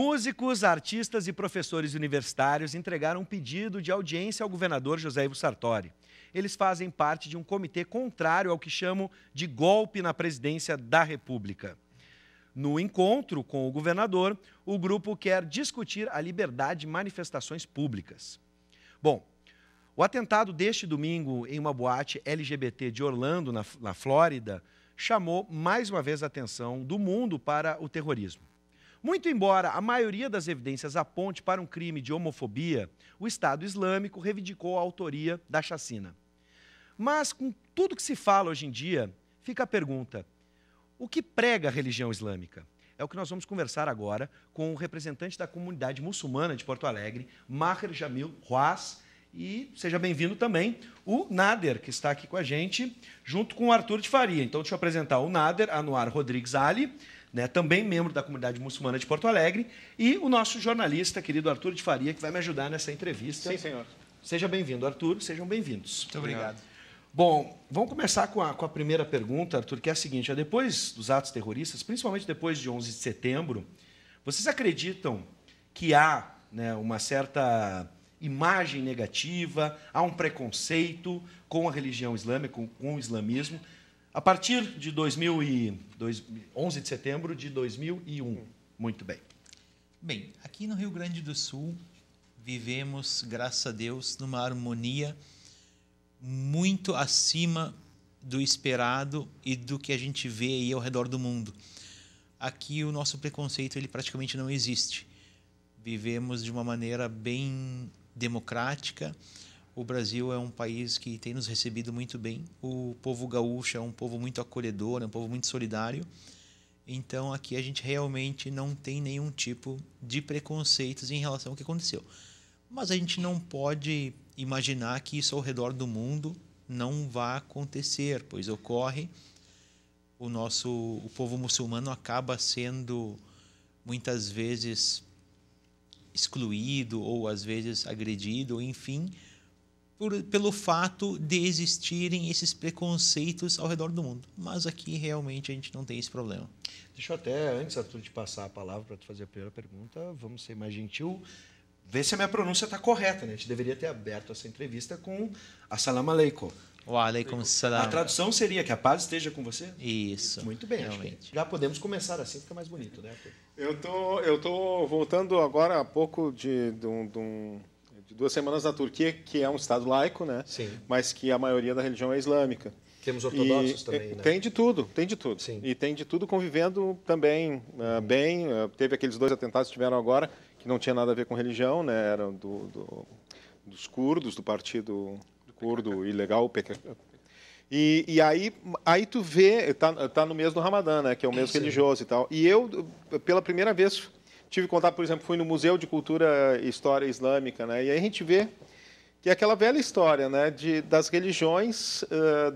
Músicos, artistas e professores universitários entregaram um pedido de audiência ao governador José Ivo Sartori. Eles fazem parte de um comitê contrário ao que chamam de golpe na presidência da República. No encontro com o governador, o grupo quer discutir a liberdade de manifestações públicas. Bom, o atentado deste domingo em uma boate LGBT de Orlando, na Flórida, chamou mais uma vez a atenção do mundo para o terrorismo. Muito embora a maioria das evidências aponte para um crime de homofobia, o Estado Islâmico reivindicou a autoria da chacina. Mas, com tudo que se fala hoje em dia, fica a pergunta: o que prega a religião islâmica? É o que nós vamos conversar agora com o representante da comunidade muçulmana de Porto Alegre, Maher Jamil Rouaz, e seja bem-vindo também o Nader, que está aqui com a gente, junto com o Arthur de Faria. Então, deixa eu apresentar o Nader Anwar Rodrigues Ali, também membro da comunidade muçulmana de Porto Alegre, e o nosso jornalista, querido Arthur de Faria, que vai me ajudar nessa entrevista. Sim, senhor. Seja bem-vindo, Arthur. Sejam bem-vindos. Muito obrigado. Bom, vamos começar com a primeira pergunta, Arthur, que é a seguinte: depois dos atos terroristas, principalmente depois de 11 de setembro, vocês acreditam que há uma certa imagem negativa, há um preconceito com a religião islâmica, com o islamismo, a partir de 11 de setembro de 2001? Muito bem. Bem, aqui no Rio Grande do Sul, vivemos, graças a Deus, numa harmonia muito acima do esperado e do que a gente vê aí ao redor do mundo. Aqui o nosso preconceito ele praticamente não existe. Vivemos de uma maneira bem democrática. O Brasil é um país que tem nos recebido muito bem. O povo gaúcho é um povo muito acolhedor, é um povo muito solidário. Então aqui a gente realmente não tem nenhum tipo de preconceitos em relação ao que aconteceu. Mas a gente não pode imaginar que isso ao redor do mundo não vá acontecer, pois ocorre. O povo muçulmano acaba sendo muitas vezes excluído ou às vezes agredido, enfim, pelo fato de existirem esses preconceitos ao redor do mundo. Mas aqui realmente a gente não tem esse problema. Deixa eu até, antes, Arthur, de passar a palavra para tu fazer a primeira pergunta, vamos ser mais gentil. Ver se a minha pronúncia está correta, né? A gente deveria ter aberto essa entrevista com Assalamu alaikum. Wa alaikum salam. A tradução seria que a paz esteja com você? Isso. Muito bem, realmente. Já podemos começar assim, fica mais bonito, né, Arthur? Eu tô voltando agora há pouco de 2 semanas na Turquia, que é um estado laico, né? Sim. Mas que a maioria da religião é islâmica. Temos ortodoxos também, né? Tem de tudo, tem de tudo. Sim. E tem de tudo convivendo também bem. Teve aqueles 2 atentados que tiveram agora, que não tinha nada a ver com religião, né? Eram dos curdos, do partido curdo ilegal, o PKK. E aí tu vê, tá no mês do Ramadã, né? Que é o mês religioso e tal. E eu, pela primeira vez, tive contato, por exemplo, fui no Museu de Cultura e História Islâmica, né? E aí a gente vê que é aquela velha história, né? Das religiões,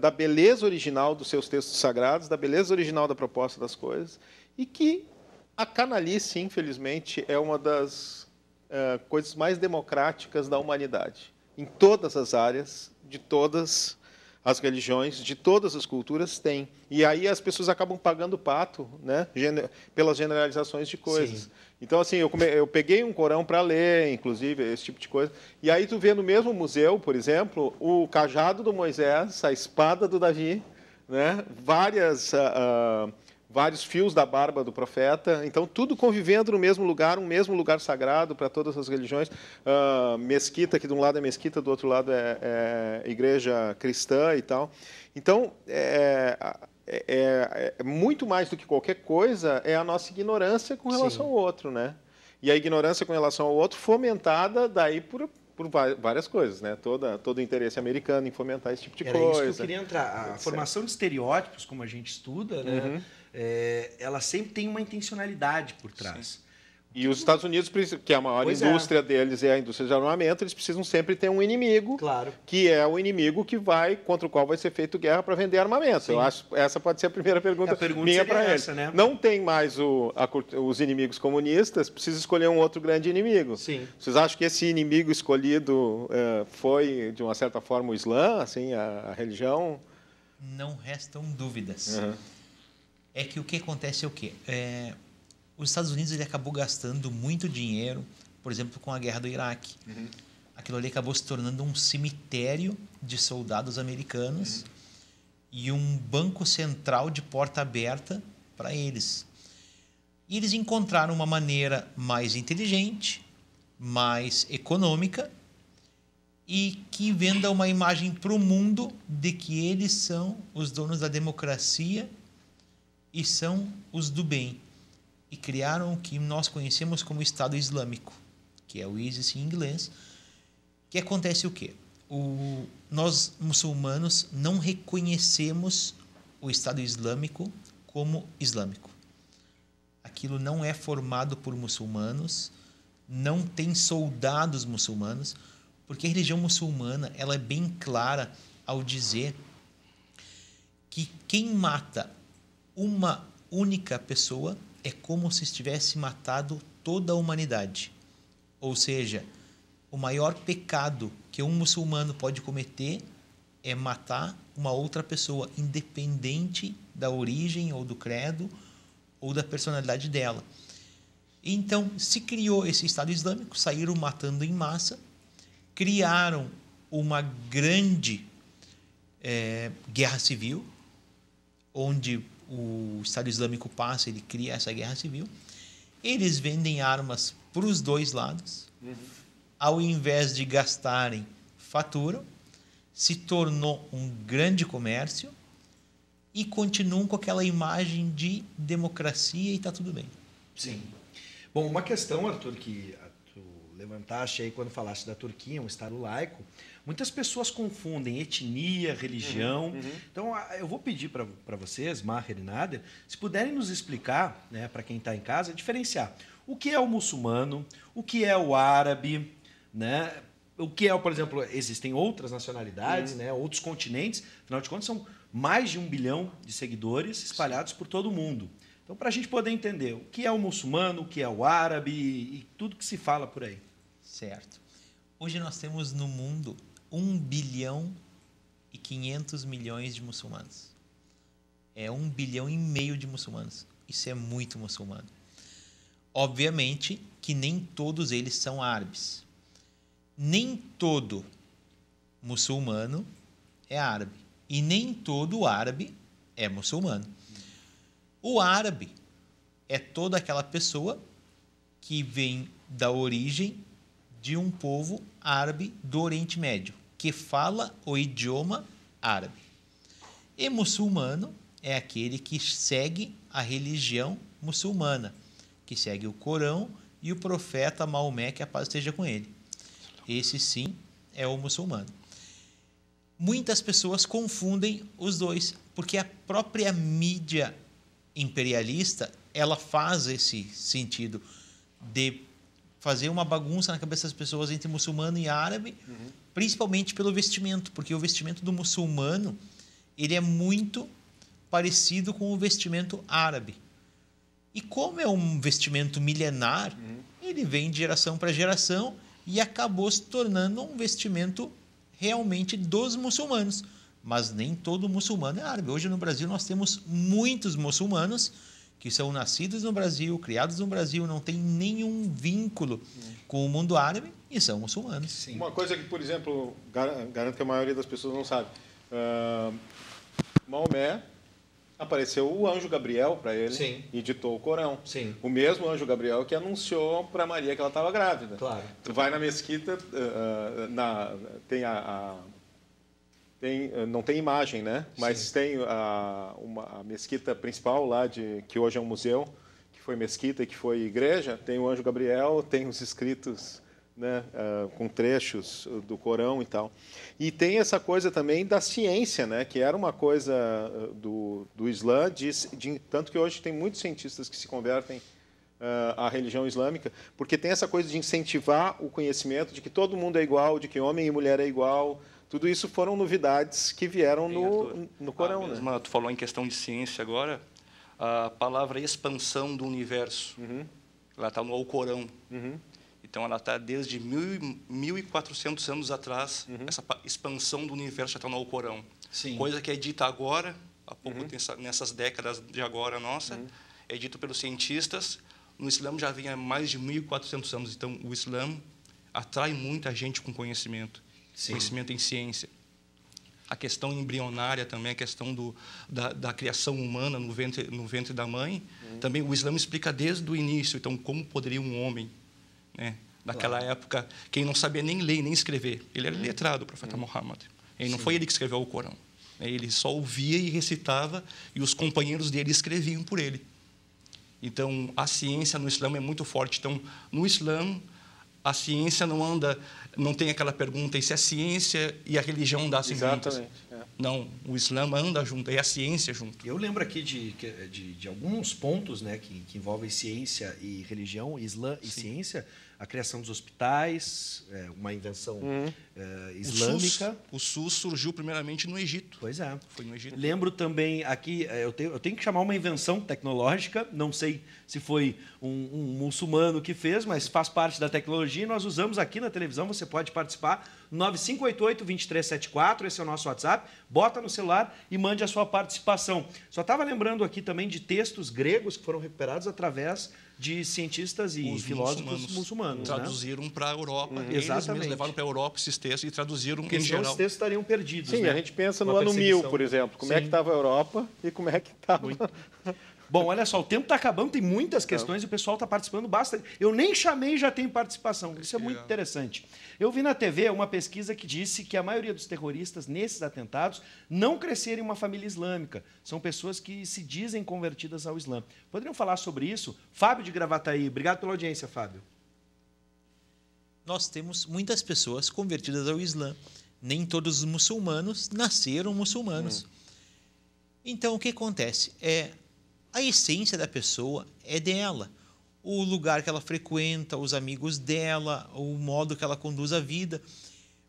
da beleza original dos seus textos sagrados, da beleza original da proposta das coisas, e que a canalice, infelizmente, é uma das coisas mais democráticas da humanidade. Em todas as áreas, de todas as religiões, de todas as culturas, tem. E aí as pessoas acabam pagando pato, né? Pelas generalizações de coisas. Sim. Então, assim, eu peguei um Corão para ler, inclusive, esse tipo de coisa. E aí tu vê no mesmo museu, por exemplo, o cajado do Moisés, a espada do Davi, né? Vários fios da barba do profeta. Então, tudo convivendo no mesmo lugar, um mesmo lugar sagrado para todas as religiões. Mesquita, que de um lado é mesquita, do outro lado é igreja cristã e tal. Então, muito mais do que qualquer coisa, é a nossa ignorância com relação ao outro, né? E a ignorância com relação ao outro fomentada daí por várias coisas, né? Todo o interesse americano em fomentar esse tipo de coisa. Era isso que eu queria entrar. A formação de estereótipos, como a gente estuda, né? Ela sempre tem uma intencionalidade por trás. Sim. E os Estados Unidos, que é a maior indústria deles é a indústria de armamento, eles precisam sempre ter um inimigo, que é o inimigo contra o qual vai ser feito guerra para vender armamento. Sim. Eu acho que essa pode ser a primeira pergunta minha para eles. Né? Não tem mais os inimigos comunistas, precisa escolher um outro grande inimigo. Sim. Vocês acham que esse inimigo escolhido foi, de uma certa forma, o Islã, assim, a religião? Não restam dúvidas. É que o que acontece é o quê? Os Estados Unidos ele acabou gastando muito dinheiro, por exemplo, com a guerra do Iraque. Aquilo ali acabou se tornando um cemitério de soldados americanos e um banco central de porta aberta para eles. E eles encontraram uma maneira mais inteligente, mais econômica e que venda uma imagem para o mundo de que eles são os donos da democracia e são os do bem. E criaram o que nós conhecemos como Estado Islâmico, que é o ISIS em inglês. Que acontece o quê? Nós, muçulmanos, não reconhecemos o Estado Islâmico como islâmico. Aquilo não é formado por muçulmanos, não tem soldados muçulmanos, porque a religião muçulmana ela é bem clara ao dizer que quem mata uma única pessoa é como se estivesse matado toda a humanidade. Ou seja, o maior pecado que um muçulmano pode cometer é matar uma outra pessoa, independente da origem ou do credo ou da personalidade dela. Então, se criou esse Estado Islâmico, saíram matando em massa, criaram uma grande guerra civil, onde o Estado Islâmico passa, ele cria essa guerra civil. Eles vendem armas para os dois lados. Ao invés de gastarem, faturam. Se tornou um grande comércio e continuam com aquela imagem de democracia e está tudo bem. Sim. Bom, uma questão, Arthur, que tu levantaste aí quando falaste da Turquia, um Estado laico, muitas pessoas confundem etnia, religião. Então, eu vou pedir para vocês, Maher e Nader, se puderem nos explicar, né, para quem está em casa, diferenciar o que é o muçulmano, o que é o árabe, né? O que é, por exemplo, existem outras nacionalidades, né, outros continentes, afinal de contas são mais de 1 bilhão de seguidores espalhados por todo o mundo. Então, para a gente poder entender o que é o muçulmano, o que é o árabe e tudo que se fala por aí. Certo. Hoje nós temos no mundo 1 bilhão e 500 milhões de muçulmanos. É 1 bilhão e meio de muçulmanos. Isso é muito muçulmano. Obviamente que nem todos eles são árabes. Nem todo muçulmano é árabe. E nem todo árabe é muçulmano. O árabe é toda aquela pessoa que vem da origem de um povo árabe do Oriente Médio, que fala o idioma árabe. E muçulmano é aquele que segue a religião muçulmana, que segue o Corão e o profeta Maomé, que a paz esteja com ele. Esse sim é o muçulmano. Muitas pessoas confundem os dois, porque a própria mídia imperialista, ela faz esse sentido de fazer uma bagunça na cabeça das pessoas entre muçulmano e árabe, principalmente pelo vestimento, porque o vestimento do muçulmano ele é muito parecido com o vestimento árabe. E como é um vestimento milenar, ele vem de geração para geração e acabou se tornando um vestimento realmente dos muçulmanos. Mas nem todo muçulmano é árabe. Hoje no Brasil nós temos muitos muçulmanos que são nascidos no Brasil, criados no Brasil, não tem nenhum vínculo com o mundo árabe e são muçulmanos. Sim. Uma coisa que, por exemplo, garanto que a maioria das pessoas não sabe. Maomé, apareceu o anjo Gabriel para ele. Sim. E ditou o Corão. Sim. O mesmo anjo Gabriel que anunciou para Maria que ela estava grávida. Claro. Tu vai na mesquita, não tem imagem, né? Mas Sim. tem a mesquita principal lá, que hoje é um museu, que foi mesquita e que foi igreja, tem o anjo Gabriel, tem os escritos, né, com trechos do Corão e tal. E tem essa coisa também da ciência, né, que era uma coisa do Islã, tanto que hoje tem muitos cientistas que se convertem à religião islâmica, porque tem essa coisa de incentivar o conhecimento de que todo mundo é igual, de que homem e mulher é igual. Tudo isso foram novidades que vieram no Corão. Né? Tu falou em questão de ciência agora, a palavra expansão do universo, ela está no Alcorão. Então, ela está desde 1.400 anos atrás, essa expansão do universo já está no Alcorão. Sim. Coisa que é dita agora, há pouco nessas décadas de agora nossa, é dito pelos cientistas, no Islã já vem há mais de 1.400 anos. Então, o Islã atrai muita gente com conhecimento, conhecimento em ciência. A questão embrionária também, a questão da criação humana no ventre da mãe, também o Islã explica desde o início. Então, como poderia um homem, né, naquela época, quem não sabia nem ler nem escrever, ele era letrado, o profeta Muhammad. E não foi ele que escreveu o Corão. Ele só ouvia e recitava, e os companheiros dele escreviam por ele. Então, a ciência no Islã é muito forte. Então, no Islã, a ciência não tem aquela pergunta, e se a ciência e a religião andassem juntas? Não, o Islã anda junto, e a ciência junto. Eu lembro aqui de alguns pontos, né, que envolvem ciência e religião, Islã e ciência, a criação dos hospitais, uma invenção islâmica. O SUS surgiu primeiramente no Egito. Pois é. Foi no Egito. Lembro também aqui, eu tenho que chamar uma invenção tecnológica, não sei se foi um muçulmano que fez, mas faz parte da tecnologia e nós usamos aqui na televisão, você pode participar, 9588-2374, esse é o nosso WhatsApp, bota no celular e mande a sua participação. Só estava lembrando aqui também de textos gregos que foram recuperados através de cientistas e filósofos muçulmanos. Traduziram para a Europa. Eles Exatamente. mesmos levaram para a Europa esses textos e traduziram porque em geral. Os textos estariam perdidos. Sim, né? a gente pensa no ano 1000, por exemplo. Como é que estava a Europa e como é que estava... Bom, olha só, o tempo está acabando, tem muitas questões e o pessoal está participando bastante. Eu nem chamei e já tem participação. Isso é muito interessante. Eu vi na TV uma pesquisa que disse que a maioria dos terroristas nesses atentados não cresceram em uma família islâmica. São pessoas que se dizem convertidas ao Islã. Poderiam falar sobre isso? Fábio de Gravataí, obrigado pela audiência, Fábio. Nós temos muitas pessoas convertidas ao Islã. Nem todos os muçulmanos nasceram muçulmanos. Então, o que acontece? A essência da pessoa é dela. O lugar que ela frequenta, os amigos dela, o modo que ela conduz a vida.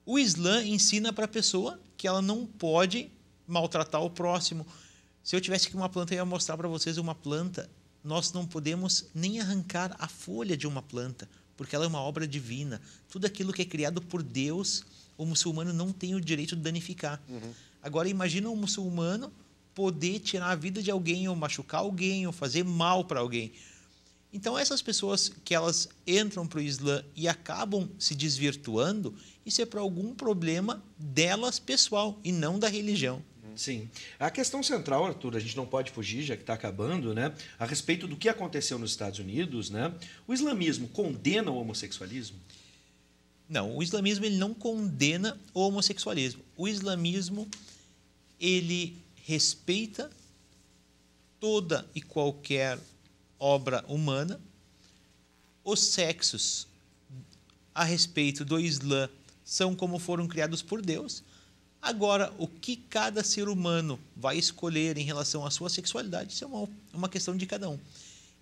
O Islã ensina para a pessoa que ela não pode maltratar o próximo. Se eu tivesse aqui uma planta, eu ia mostrar para vocês uma planta. Nós não podemos nem arrancar a folha de uma planta, porque ela é uma obra divina. Tudo aquilo que é criado por Deus, o muçulmano não tem o direito de danificar. Agora, imagina um muçulmano poder tirar a vida de alguém, ou machucar alguém, ou fazer mal para alguém. Então, essas pessoas que elas entram para o Islã e acabam se desvirtuando, isso é para algum problema delas pessoal e não da religião. Sim. A questão central, Arthur, a gente não pode fugir, já que está acabando, né? A respeito do que aconteceu nos Estados Unidos, né? O islamismo condena o homossexualismo? Não, o islamismo ele não condena o homossexualismo. O islamismo, ele respeita toda e qualquer obra humana. Os sexos a respeito do Islã são como foram criados por Deus. Agora, o que cada ser humano vai escolher em relação à sua sexualidade, isso é uma questão de cada um.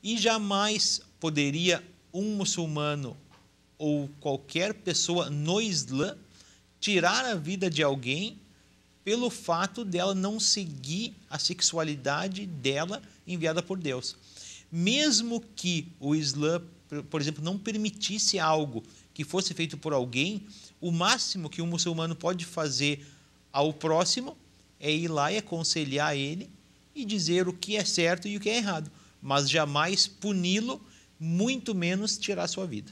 E jamais poderia um muçulmano ou qualquer pessoa no Islã tirar a vida de alguém pelo fato dela não seguir a sexualidade dela enviada por Deus. Mesmo que o Islã, por exemplo, não permitisse algo que fosse feito por alguém, o máximo que um muçulmano pode fazer ao próximo é ir lá e aconselhar ele e dizer o que é certo e o que é errado, mas jamais puni-lo, muito menos tirar sua vida.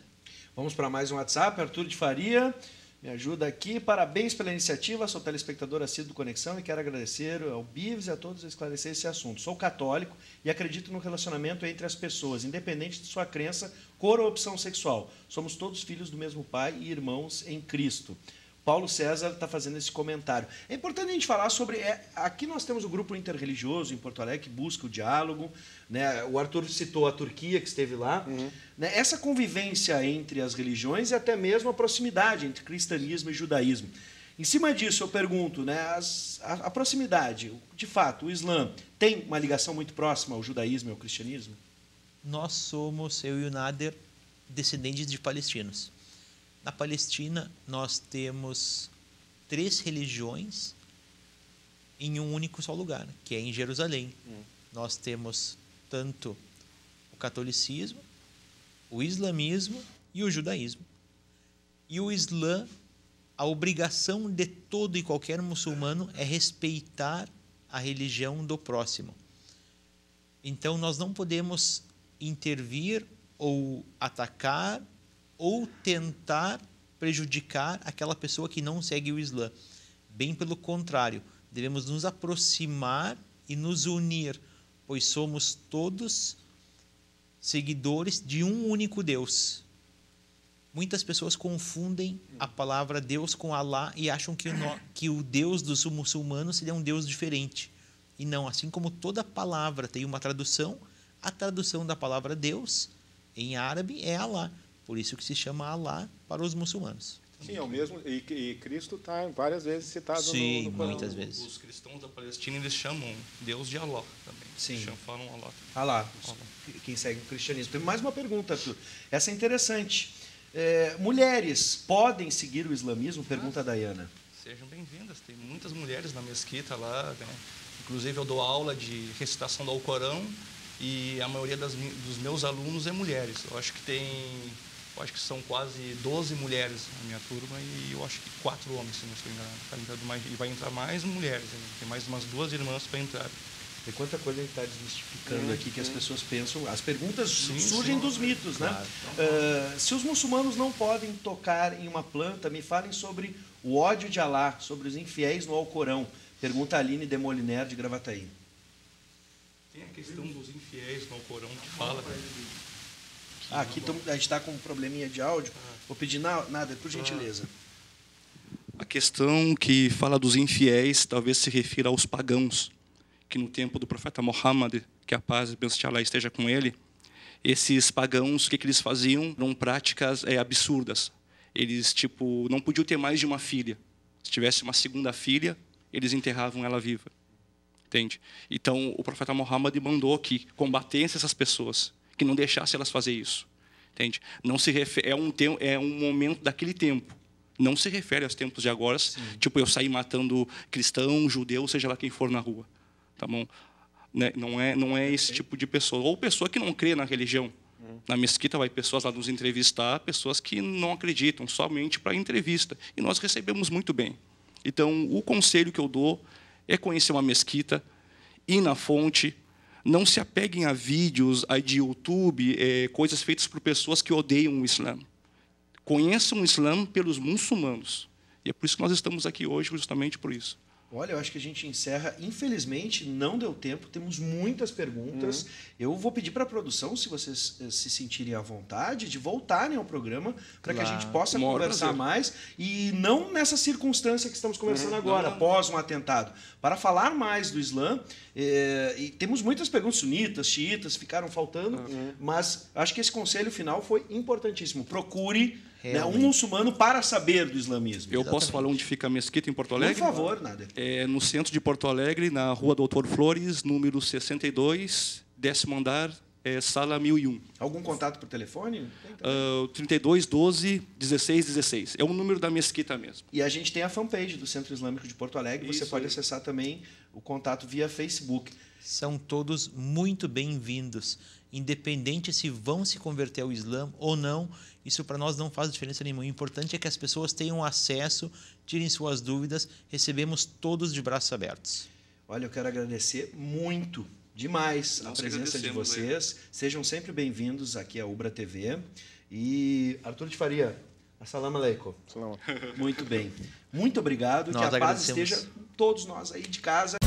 Vamos para mais um WhatsApp, Arthur de Faria. Me ajuda aqui. Parabéns pela iniciativa, sou telespectador assíduo do Conexão e quero agradecer ao Bives e a todos esclarecer esse assunto. Sou católico e acredito no relacionamento entre as pessoas, independente de sua crença, cor ou opção sexual. Somos todos filhos do mesmo Pai e irmãos em Cristo. Paulo César está fazendo esse comentário. É importante a gente falar sobre... aqui nós temos o grupo interreligioso em Porto Alegre, que busca o diálogo. Né? O Arthur citou a Turquia, que esteve lá. Né? Essa convivência entre as religiões e até mesmo a proximidade entre cristianismo e judaísmo. Em cima disso, eu pergunto, né, a proximidade, de fato, o Islã tem uma ligação muito próxima ao judaísmo e ao cristianismo? Nós somos, eu e o Nader, descendentes de palestinos. Na Palestina, nós temos 3 religiões em um único só lugar, que é em Jerusalém. Nós temos tanto o catolicismo, o islamismo e o judaísmo. E o Islã, a obrigação de todo e qualquer muçulmano é respeitar a religião do próximo. Então, nós não podemos intervir ou atacar ou tentar prejudicar aquela pessoa que não segue o Islã. Bem pelo contrário, devemos nos aproximar e nos unir, pois somos todos seguidores de um único Deus. Muitas pessoas confundem a palavra Deus com Alá e acham que o Deus dos muçulmanos seria um Deus diferente. E não, assim como toda palavra tem uma tradução, a tradução da palavra Deus em árabe é Alá. Por isso que se chama Alá para os muçulmanos. Sim, é o mesmo. E Cristo está várias vezes citado Sim, no Corão. muitas vezes. Os cristãos da Palestina, eles chamam Deus de Alá também. Sim. Falam Alá. Alá, quem segue o cristianismo. Tem mais uma pergunta, Arthur. Essa é interessante. Mulheres podem seguir o islamismo? Pergunta a Dayana. Sejam bem-vindas. Tem muitas mulheres na mesquita lá, né? Inclusive, eu dou aula de recitação do Alcorão e a maioria dos meus alunos é mulheres. Eu acho que são quase 12 mulheres na minha turma e eu acho que 4 homens, se não estou enganado. E vai entrar mais mulheres ainda. Tem mais umas 2 irmãs para entrar. E quanta coisa a gente está desmistificando aqui que as pessoas pensam. As perguntas surgem dos mitos, né? Claro. Se os muçulmanos não podem tocar em uma planta, me falem sobre o ódio de Alá, sobre os infiéis no Alcorão. Pergunta a Aline de Moliner, de Gravataí. Tem a questão dos infiéis no Alcorão que fala. Aqui a gente está com um probleminha de áudio. Vou pedir nada, por gentileza. A questão que fala dos infiéis talvez se refira aos pagãos, que no tempo do profeta Muhammad, que a paz e bênção de Allah esteja com ele, esses pagãos, o que eles faziam? Eram práticas absurdas. Eles não podiam ter mais de uma filha. Se tivesse uma segunda filha, eles enterravam ela viva. Entende? Então, o profeta Muhammad mandou que combatesse essas pessoas, que não deixasse elas fazer isso. Entende? Não se refere, é um momento daquele tempo. Não se refere aos tempos de agora, tipo eu sair matando cristão, judeu, seja lá quem for na rua. Tá bom? Né? Não é esse tipo de pessoa. Ou pessoa que não crê na religião. Na mesquita vai pessoas lá nos entrevistar, pessoas que não acreditam, somente para entrevista. E nós recebemos muito bem. Então, o conselho que eu dou é conhecer uma mesquita, ir na fonte, não se apeguem a vídeos de YouTube, coisas feitas por pessoas que odeiam o Islã. Conheçam o Islã pelos muçulmanos. E é por isso que nós estamos aqui hoje, justamente por isso. Olha, eu acho que a gente encerra. Infelizmente, não deu tempo. Temos muitas perguntas. Eu vou pedir para a produção, se vocês se sentirem à vontade, de voltarem ao programa para que a gente possa conversar mais. E não nessa circunstância que estamos conversando agora, após um atentado. Para falar mais do Islã. E temos muitas perguntas, sunitas, xiitas, ficaram faltando. Mas acho que esse conselho final foi importantíssimo. Procure um muçulmano para saber do islamismo. Eu posso falar onde fica a mesquita em Porto Alegre? Por favor, Nader. É no centro de Porto Alegre, na Rua Doutor Flores, número 62, 10º andar, sala 1001. Algum contato por telefone? 32 12 16 16. É o número da mesquita mesmo. E a gente tem a fanpage do Centro Islâmico de Porto Alegre. Você pode acessar também o contato via Facebook. São todos muito bem-vindos, independente se vão se converter ao Islã ou não. Isso para nós não faz diferença nenhuma. O importante é que as pessoas tenham acesso, tirem suas dúvidas, recebemos todos de braços abertos. Olha, eu quero agradecer muito, demais, a presença de vocês. Sejam sempre bem-vindos aqui à Ubra TV. E Arthur de Faria, assalamu alaikum. Muito bem. Muito obrigado. Nós que a paz esteja com todos nós aí de casa.